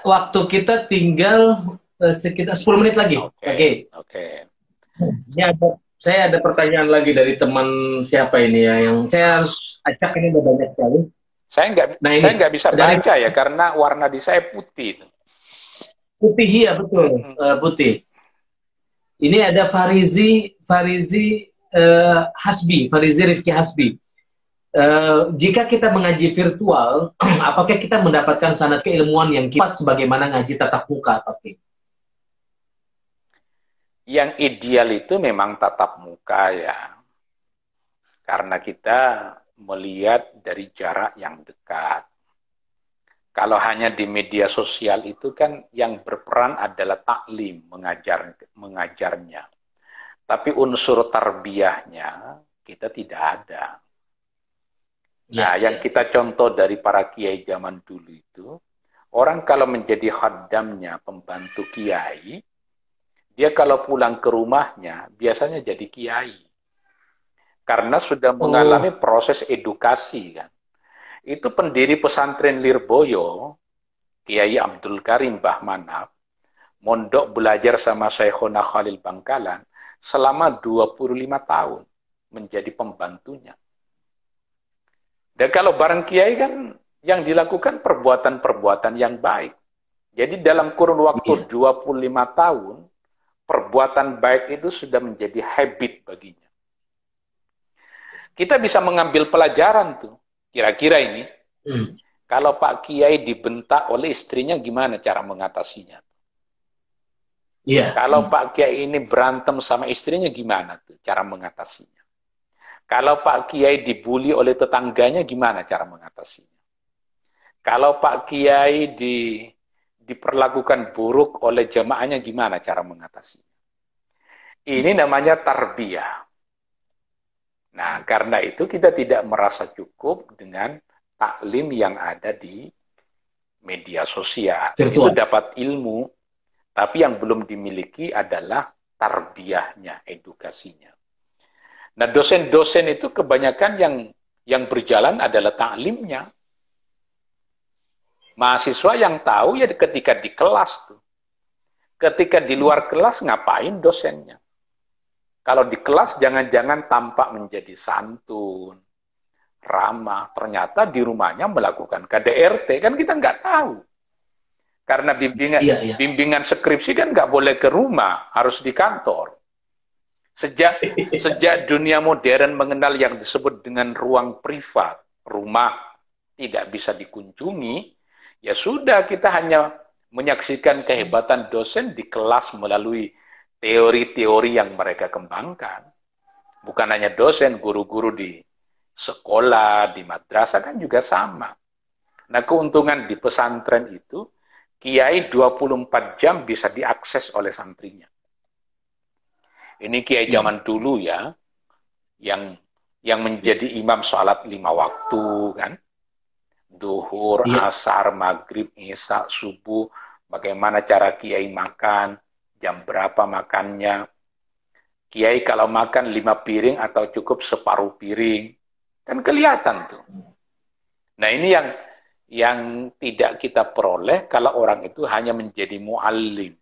Waktu kita tinggal sekitar 10 menit lagi. Oke. Oke. Ini ada saya ada pertanyaan lagi dari teman siapa ini ya, yang saya harus acak, ini udah banyak sekali. Nah ini Saya nggak bisa dari baca ya karena warna di saya putih. putih ya, betul. Putih. Ini ada Farizi Rifki Hasbi. Jika kita mengaji virtual, apakah kita mendapatkan sanad keilmuan yang kipat sebagaimana ngaji tatap muka? Yang ideal itu memang tatap muka ya, karena kita melihat dari jarak yang dekat. Kalau hanya di media sosial itu kan yang berperan adalah taklim, mengajarnya. Tapi unsur tarbiyahnya kita tidak ada. Nah, yang kita contoh dari para kiai zaman dulu itu, orang kalau menjadi khaddamnya, pembantu kiai, dia kalau pulang ke rumahnya, biasanya jadi kiai. Karena sudah mengalami proses edukasi kan. Itu pendiri pesantren Lirboyo, Kiai Abdul Karim Mbah Manaf, mondok belajar sama Syekhona Khalil Bangkalan selama 25 tahun menjadi pembantunya. Dan kalau bareng kiai kan yang dilakukan perbuatan-perbuatan yang baik. Jadi dalam kurun waktu 25 tahun, perbuatan baik itu sudah menjadi habit baginya. Kita bisa mengambil pelajaran tuh. Kira-kira ini, kalau Pak Kiai dibentak oleh istrinya, gimana cara mengatasinya? Kalau Pak Kiai ini berantem sama istrinya, gimana tuh cara mengatasinya? Kalau Pak Kiai dibully oleh tetangganya, gimana cara mengatasinya? Kalau Pak Kiai diperlakukan buruk oleh jamaahnya, gimana cara mengatasinya? Ini namanya tarbiyah. Nah, karena itu kita tidak merasa cukup dengan taklim yang ada di media sosial. Itu dapat ilmu, tapi yang belum dimiliki adalah tarbiyahnya, edukasinya. Nah, dosen-dosen itu kebanyakan yang berjalan adalah taklimnya. Mahasiswa yang tahu ya ketika di kelas tuh. Ketika di luar kelas ngapain dosennya? Kalau di kelas jangan-jangan tampak menjadi santun, ramah, ternyata di rumahnya melakukan KDRT, kan kita nggak tahu. Karena bimbingan skripsi kan nggak boleh ke rumah, harus di kantor. Sejak dunia modern mengenal yang disebut dengan ruang privat, rumah tidak bisa dikunjungi, ya sudah kita hanya menyaksikan kehebatan dosen di kelas melalui teori-teori yang mereka kembangkan. Bukan hanya dosen, guru-guru di sekolah, di madrasah kan juga sama. Nah, keuntungan di pesantren itu, kiai 24 jam bisa diakses oleh santrinya. Ini kiai zaman dulu ya, yang menjadi imam sholat 5 waktu kan, duhur, asar, maghrib, isya, subuh, bagaimana cara kiai makan, jam berapa makannya, kiai kalau makan 5 piring atau cukup separuh piring, kan kelihatan tuh. Nah ini yang tidak kita peroleh kalau orang itu hanya menjadi muallim.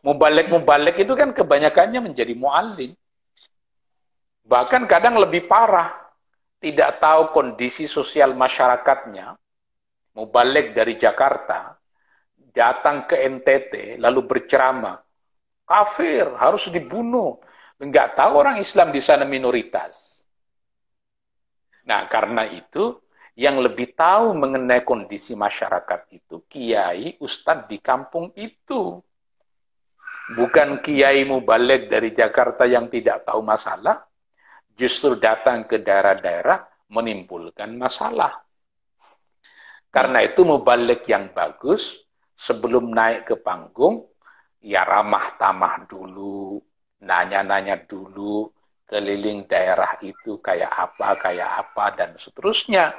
Mubalek itu kan kebanyakannya menjadi muallim. Bahkan kadang lebih parah. Tidak tahu kondisi sosial masyarakatnya. Mubalek dari Jakarta. Datang ke NTT. Lalu berceramah. Kafir, harus dibunuh. Enggak tahu orang Islam di sana minoritas. Nah karena itu, yang lebih tahu mengenai kondisi masyarakat itu, kiai, ustadz di kampung itu. Bukan kiai mubalek dari Jakarta yang tidak tahu masalah, justru datang ke daerah-daerah menimbulkan masalah. Karena itu mubalek yang bagus, sebelum naik ke panggung, ya ramah tamah dulu, nanya-nanya dulu, keliling daerah itu kayak apa, dan seterusnya.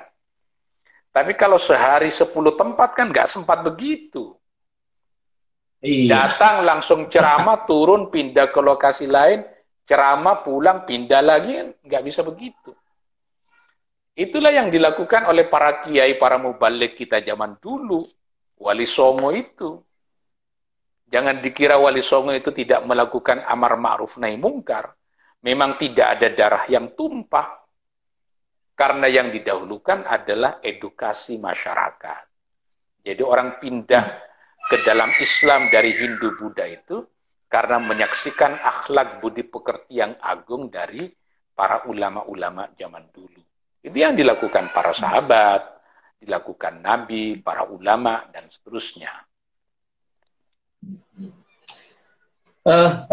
Tapi kalau sehari 10 tempat kan nggak sempat begitu. Datang langsung ceramah, turun, pindah ke lokasi lain, ceramah, pulang, pindah lagi, nggak bisa begitu. Itulah yang dilakukan oleh para kiai, para mubalik kita zaman dulu. Wali Songo itu. Jangan dikira Wali Songo itu tidak melakukan amar ma'ruf nahi mungkar. Memang tidak ada darah yang tumpah. Karena yang didahulukan adalah edukasi masyarakat. Jadi orang pindah ke dalam Islam dari Hindu Buddha itu karena menyaksikan akhlak budi pekerti yang agung dari para ulama-ulama zaman dulu. Itu yang dilakukan para sahabat, dilakukan Nabi, para ulama, dan seterusnya.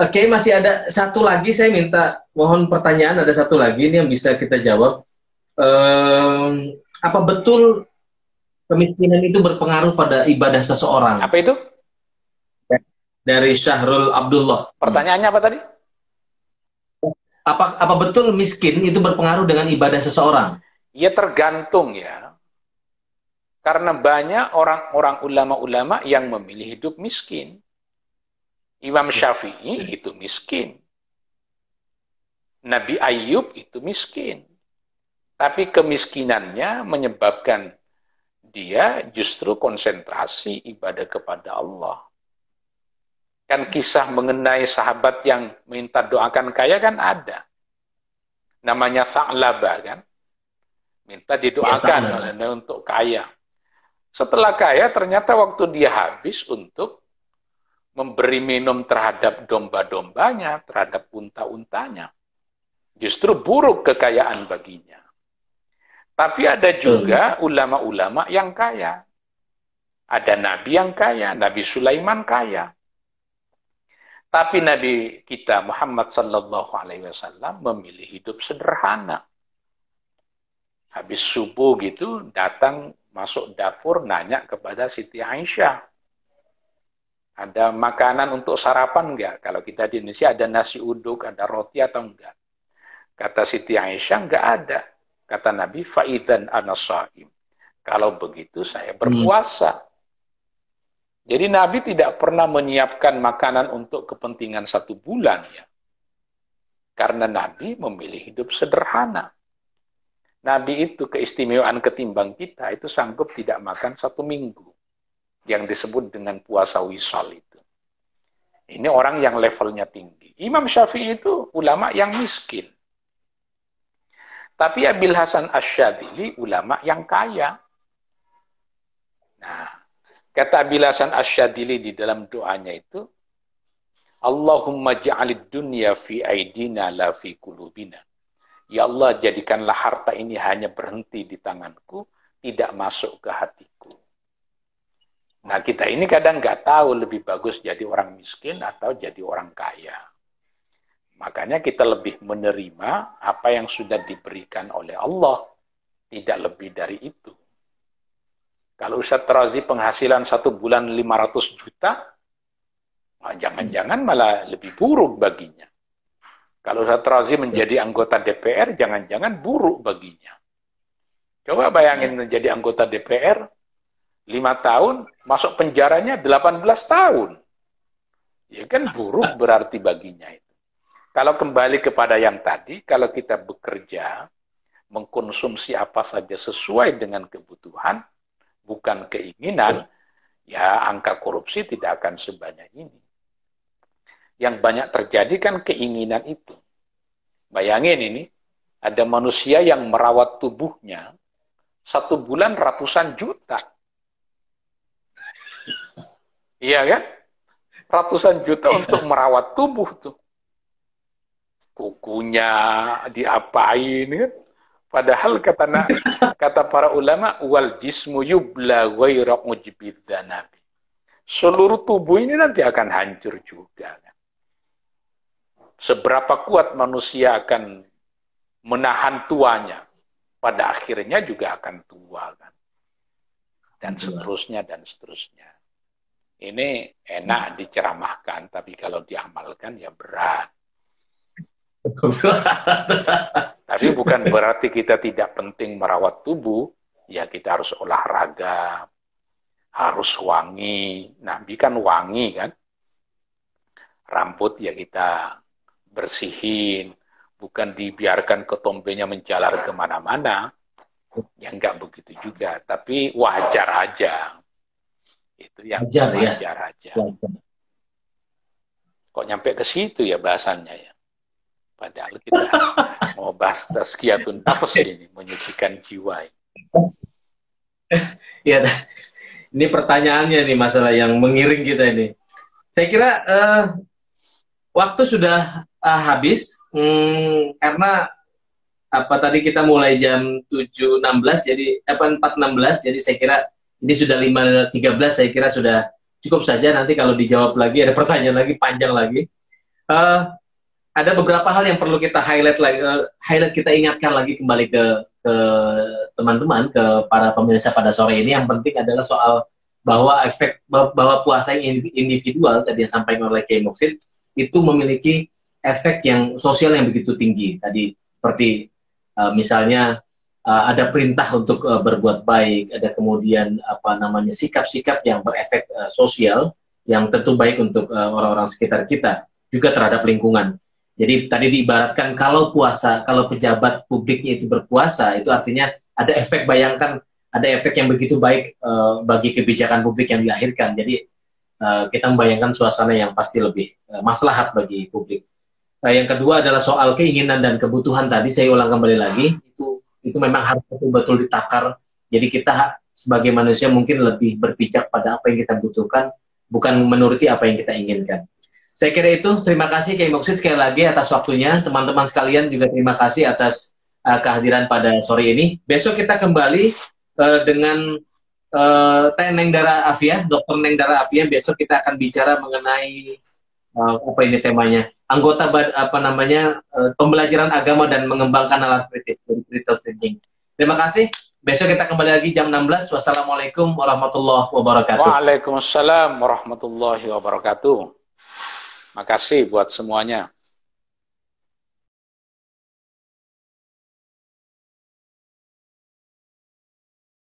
Oke, masih ada satu lagi, saya minta, mohon pertanyaan, ada satu lagi ini yang bisa kita jawab. Apa betul kemiskinan itu berpengaruh pada ibadah seseorang? Apa itu? Dari Syahrul Abdullah. Pertanyaannya apa tadi? Apa betul miskin itu berpengaruh dengan ibadah seseorang? Ya tergantung ya. Karena banyak orang-orang ulama-ulama yang memilih hidup miskin. Imam Syafi'i itu miskin. Nabi Ayub itu miskin. Tapi kemiskinannya menyebabkan dia justru konsentrasi ibadah kepada Allah. Kan kisah mengenai sahabat yang minta doakan kaya kan ada. Namanya Tha'labah kan. Minta didoakan untuk kaya. Setelah kaya ternyata waktu dia habis untuk memberi minum terhadap domba-dombanya, terhadap unta-untanya. Justru buruk kekayaan baginya. Tapi ada juga ulama-ulama yang kaya. Ada nabi yang kaya, Nabi Sulaiman kaya. Tapi Nabi kita Muhammad sallallahu alaihi wasallam memilih hidup sederhana. Habis subuh gitu datang masuk dapur nanya kepada Siti Aisyah. Ada makanan untuk sarapan enggak? Kalau kita di Indonesia ada nasi uduk, ada roti atau enggak? Kata Siti Aisyah enggak ada. Kata Nabi, fa'idhan ana sha'im. Kalau begitu saya berpuasa. Jadi Nabi tidak pernah menyiapkan makanan untuk kepentingan 1 bulan. Ya. Karena Nabi memilih hidup sederhana. Nabi itu keistimewaan ketimbang kita, itu sanggup tidak makan 1 minggu. Yang disebut dengan puasa wisal itu. Ini orang yang levelnya tinggi. Imam Syafi'i itu ulama yang miskin. Tapi Abil Hasan Asyadzili ulama yang kaya. Nah, kata Abil Hasan Asyadzili di dalam doanya itu, Allahumma ja'alid dunya fi aidina la fi qulubina. Ya Allah, jadikanlah harta ini hanya berhenti di tanganku, tidak masuk ke hatiku. Nah, kita ini kadang nggak tahu lebih bagus jadi orang miskin atau jadi orang kaya. Makanya kita lebih menerima apa yang sudah diberikan oleh Allah. Tidak lebih dari itu. Kalau Ustadz Razi penghasilan 1 bulan 500 juta, jangan-jangan malah lebih buruk baginya. Kalau Ustadz Razi menjadi anggota DPR, jangan-jangan buruk baginya. Coba bayangin menjadi anggota DPR, 5 tahun, masuk penjaranya 18 tahun. Ya kan buruk berarti baginya itu. Kalau kembali kepada yang tadi, kalau kita bekerja, mengkonsumsi apa saja sesuai dengan kebutuhan, bukan keinginan, ya angka korupsi tidak akan sebanyak ini. Yang banyak terjadi kan keinginan itu. Bayangin ini, ada manusia yang merawat tubuhnya 1 bulan ratusan juta. Iya kan? Ratusan juta untuk merawat tubuh tuh. Kukunya diapain kan? Padahal kata para ulama wal jismu yubla ghairu mujbidzanabi. Seluruh tubuh ini nanti akan hancur juga. Kan? Seberapa kuat manusia akan menahan tuanya, pada akhirnya juga akan tua kan. Dan seterusnya dan seterusnya. Ini enak diceramahkan, tapi kalau diamalkan ya berat. Tapi bukan berarti kita tidak penting merawat tubuh, ya kita harus olahraga, harus wangi. Nabi kan wangi kan. Rambut ya kita bersihin, bukan dibiarkan ketombenya menjalar kemana-mana. Ya enggak begitu juga, tapi wajar aja. Itu yang wajar aja. Kok nyampe ke situ ya bahasannya ya? Padahal kita mau bahas tazkiyatun nafs ini, menyucikan jiwa. Ya, ini pertanyaannya nih, masalah yang mengiring kita ini. Saya kira waktu sudah habis, karena apa tadi kita mulai jam 7.16, jadi 4.16, jadi saya kira ini sudah 5.13, saya kira sudah cukup saja. Nanti kalau dijawab lagi, ada pertanyaan lagi, panjang lagi. Ada beberapa hal yang perlu kita highlight lagi, kita ingatkan lagi kembali ke teman-teman, ke para pemirsa pada sore ini. Yang penting adalah soal bahwa puasa yang individual tadi yang disampaikan oleh Kiai Muksid itu memiliki efek yang sosial yang begitu tinggi. Tadi seperti misalnya ada perintah untuk berbuat baik, ada kemudian sikap-sikap yang berefek sosial yang tentu baik untuk orang-orang sekitar kita, juga terhadap lingkungan. Jadi tadi diibaratkan kalau pejabat publiknya itu berpuasa, itu artinya ada efek, bayangkan ada efek yang begitu baik bagi kebijakan publik yang dilahirkan. Jadi kita membayangkan suasana yang pasti lebih maslahat bagi publik. Yang kedua adalah soal keinginan dan kebutuhan. Tadi saya ulang kembali lagi, itu memang harus betul-betul ditakar. Jadi kita sebagai manusia mungkin lebih berpijak pada apa yang kita butuhkan, bukan menuruti apa yang kita inginkan. Saya kira itu. Terima kasih Kiai Muksid sekali lagi atas waktunya. Teman-teman sekalian juga terima kasih atas kehadiran pada sore ini. Besok kita kembali dengan Teh Neng Dara Afia, Dr. Neng Dara Afia. Besok kita akan bicara mengenai apa ini temanya, pembelajaran agama dan mengembangkan nalar kritis dari critical thinking. Terima kasih. Besok kita kembali lagi jam 16. Wassalamualaikum warahmatullahi wabarakatuh. Waalaikumsalam warahmatullahi wabarakatuh. Makasih buat semuanya.